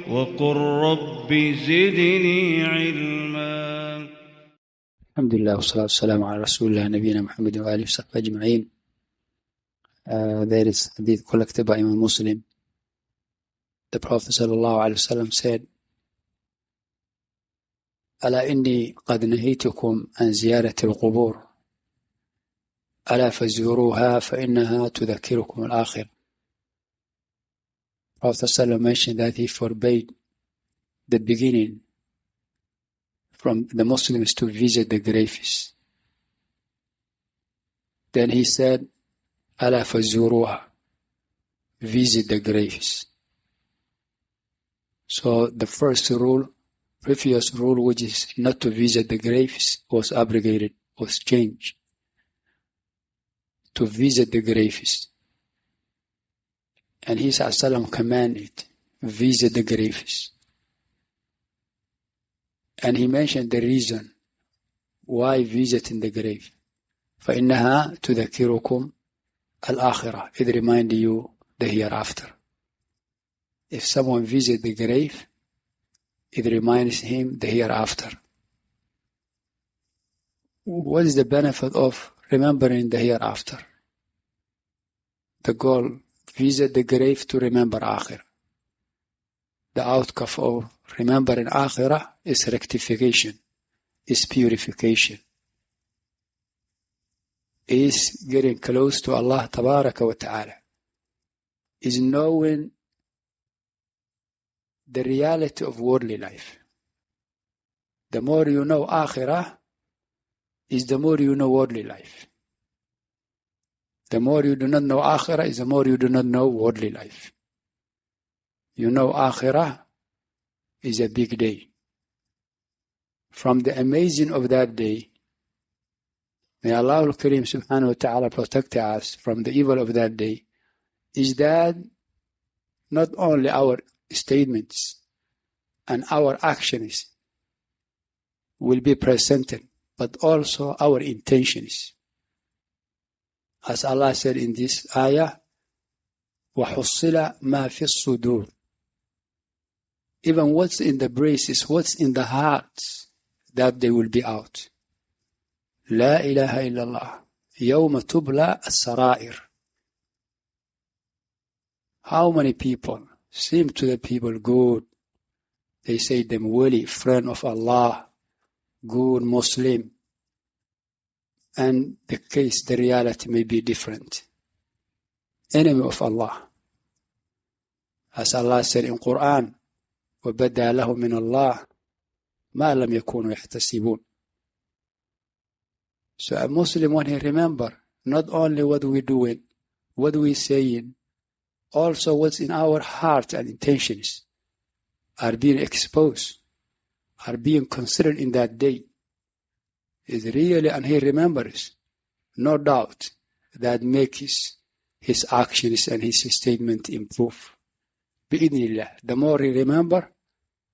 وقل رب زدني علما. الحمد لله والصلاة والسلام على رسول الله نبينا محمد وآله وصحبه أجمعين. There is hadith collected by Imam Muslim. The Prophet sallallahu alaihi wasallam said, ألا إني قد نهيتكم عن زيارة القبور ألا فزوروها فإنها تذكركم الآخرة. Prophet sallallahu alaihi wasallam mentioned that he forbade the beginning from the Muslims to visit the graves. Then he said, ألا فزوروها, visit the graves. So the first rule, previous rule, which is not to visit the graves, was abrogated, was changed to visit the graves. And he ﷺ commanded, visit the graves. And he mentioned the reason why visiting the grave. فإنها تذكركم الآخرة. It reminds you the hereafter. If someone visits the grave, it reminds him the hereafter. What is the benefit of remembering the hereafter? The goal, visit the grave to remember Akhirah. The outcome of remembering Akhirah is rectification, is purification, is getting close to Allah Tabaraka wa Ta'ala, is knowing the reality of worldly life. The more you know Akhirah, is the more you know worldly life. The more you do not know Akhirah, is the more you do not know worldly life. You know Akhirah is a big day. From the amazing of that day, may Allah al-Kareem subhanahu wa ta'ala protect us from the evil of that day, is that not only our statements and our actions will be presented, but also our intentions. As Allah said in this ayah, وَحُصِّلَ مَا فِي الصُّدُورِ. Even what's in the braces, what's in the hearts, that they will be out. لا إله إلا الله يوم تبلى السرائر. How many people seem to the people good? They say them wali, friend of Allah, good Muslim. And the case, the reality may be different. Enemy of Allah. As Allah said in Quran, وَبَدَى لَهُم مِّنَ اللَّهِ مَا لَمْ يَكُونُوا يَحْتَسِبُونَ. So a Muslim, when he remember not only what we're doing, what we're saying, also what's in our heart and intentions are being exposed, are being considered in that day, is really, and he remembers, no doubt, that makes his actions and his statement improve. Bi'idhnillah, the more he remember,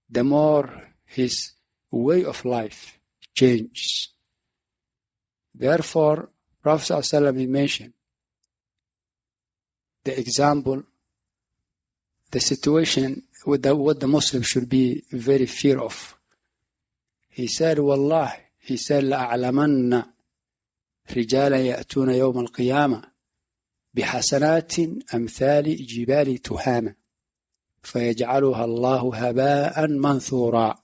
the more his way of life changes. Therefore, Prophet ﷺ mentioned the example, the situation with what the Muslim should be very fear of. He said, Wallah, he said, لَأَعْلَمَنَّ رِجَالًا يَأْتُونَ يَوْمَ الْقِيَامَةِ بِحَسَنَاتٍ أَمْثَالِ جِبَالِ تُهَامَةٍ فَيَجْعَلُهَا اللَّهُ هَبَاءً مَنْثُورًا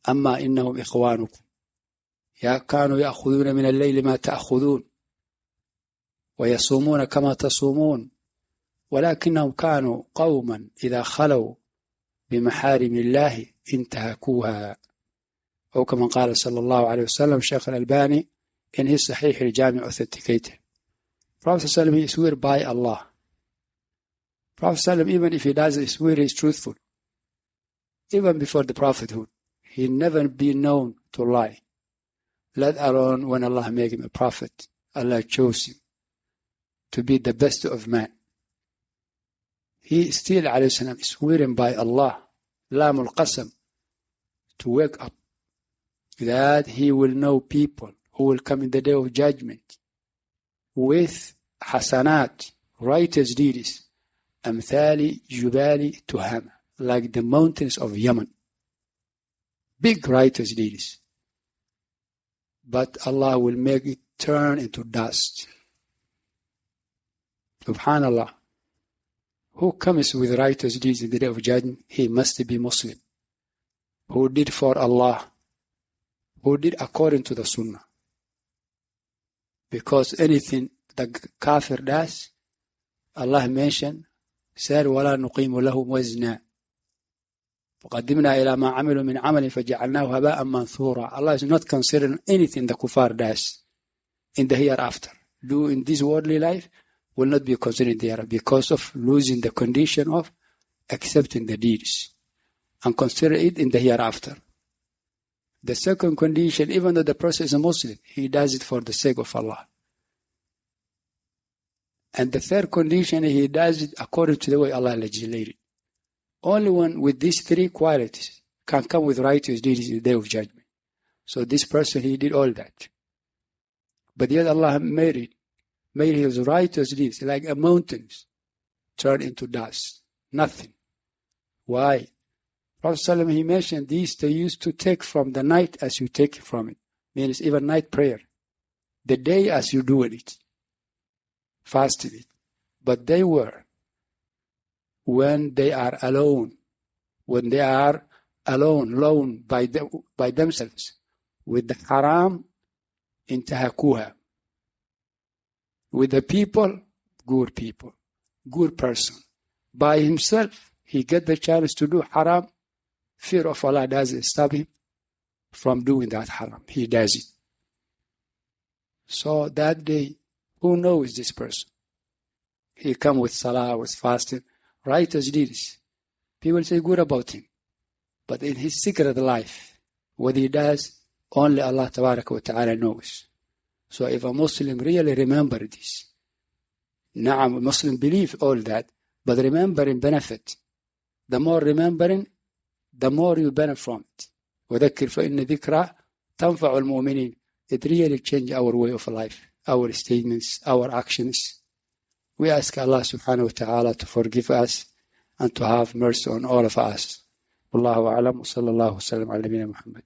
أَمَّا إِنَّهُمْ إِخْوَانُكُمْ كانوا يأخذون من الليل ما تأخذون ويصومون كما تصومون ولكنهم كانوا قوما إذا خلوا بمحارم الله انتهكوها. أو كما قال صلى الله عليه وسلم Shaykh al-Albani in his Sahih al-Jami authenticated. Prophet ﷺ, he swear by Allah. Prophet ﷺ, even if he doesn't swear, he is truthful. Even before the prophethood, he never been known to lie. Let alone when Allah made him a prophet. Allah chose him to be the best of man. He still, alayhi salam, is swearing by Allah, Lamul Qasam, to wake up, that he will know people who will come in the day of judgment with hasanat, righteous deeds, أمثال جبال تهامة, like the mountains of Yemen. Big righteous deeds. But Allah will make it turn into dust. Subhanallah. Who comes with righteous deeds in the day of judgment? He must be Muslim. Who did for Allah. Who did according to the Sunnah. Because anything the kafir does, Allah mentioned, said, وَلَا نُقِيمُ لَهُمْ وَزْنًا فَقَدِّمْنَا إِلَى مَا عَمِلُوا مِنْ عَمَلٍ فَجَعَلْنَاهُ هَبَاءً مَنْثُورًا. Allah is not considering anything the kuffar does in the hereafter. Do in this worldly life will not be considered there because of losing the condition of accepting the deeds and consider it in the hereafter. The second condition, even though the person is a Muslim, he does it for the sake of Allah. And the third condition, he does it according to the way Allah legislated. Only one with these three qualities can come with righteous deeds in the day of judgment. So this person, he did all that. But yet Allah made his righteous deeds like a mountains turn into dust. Nothing. Why? Prophet ﷺ, he mentioned these they used to take from the night as you take from it. Means even night prayer. The day as you do it. Fasted it. But they were when they are alone. When they are alone by themselves. With the haram, intahakuha. With the people, good person. By himself, he get the chance to do haram. Fear of Allah doesn't stop him from doing that haram. He does it. So that day, who knows this person? He come with salah, with fasting, righteous deeds. People say good about him. But in his secret life, what he does, only Allah Tabaraka wa Ta'ala knows. So if a Muslim really remember this, a Muslim believe all that, but remembering benefit. The more remembering, the more you benefit from it. وَذَكِّرْ فَإِنَّ ذِكْرَى تَنْفَعُ الْمُؤْمِنِينَ. It really change our way of life, our statements, our actions. We ask Allah subhanahu wa ta'ala to forgive us and to have mercy on all of us. Wallahu a'lam wa sallallahu wa sallam ala nabiyina Muhammad.